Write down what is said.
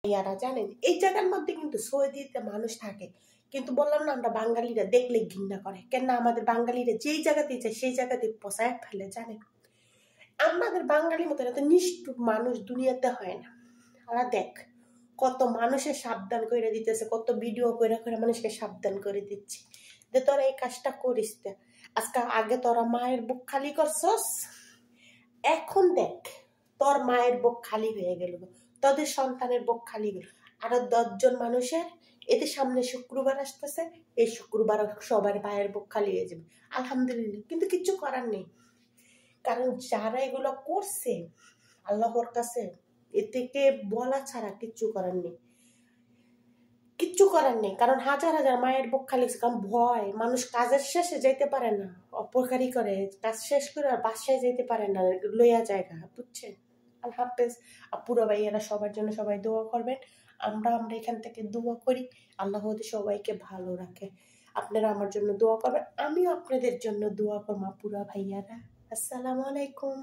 ইয়ারা জানেন এই জায়গার মধ্যে কিন্তু সৌদিতে মানুষ থাকে, কিন্তু বললাম না আমরা বাঙালিরা দেখলে ঘৃণা করে, কেন আমাদের বাঙালিরা যেই জায়গাতেই যায় সেই জায়গাতে পচায় ফেলে। জানেন আমাদের বাঙালির মতো এত নিষ্ঠুর মানুষ দুনিয়াতে হয় না। ওরা দেখ কত মানুষের সাবধান করে দিতেছে, কত ভিডিও করে করে মানুষকে সাবধান করে দিচ্ছে যে তোরা এই কাজটা করিস না। আজকে আগে তোরা মায়ের বুক খালি করছস, এখন দেখ তোর মায়ের বুক খালি হয়ে গেল, তোদের সন্তানের বুক খালি গেল। আরো 10 জন মানুষের এদের সামনে শুক্রবার আসতেছে, এই শুক্রবার সবার মায়ের বুক খালি হয়ে যাবে আলহামদুলিল্লাহ। কিন্তু কিচ্ছু করার নেই, কারণ যারা এগুলো করছে আল্লাহর কাছে এ থেকে বলা ছাড়া কিচ্ছু করার নেই, কিচ্ছু করার নেই। কারণ হাজার হাজার মায়ের বুক খালি, কারণ ভয়, মানুষ কাজের শেষে যেতে পারে না, অপকারী করে কাজ শেষ করে আর বাসায় যেতে পারে না, লইয়া জায়গা, বুঝছেন। আল্লাহ হাফেজ। আপুরা ভাইয়ারা সবার জন্য সবাই দোয়া করবেন, আমরা এখান থেকে দোয়া করি আল্লাহ সবাইকে ভালো রাখে। আপনারা আমার জন্য দোয়া করবেন, আমিও আপনাদের জন্য দোয়া করবো আপুরা ভাইয়ারা। আসসালামু আলাইকুম।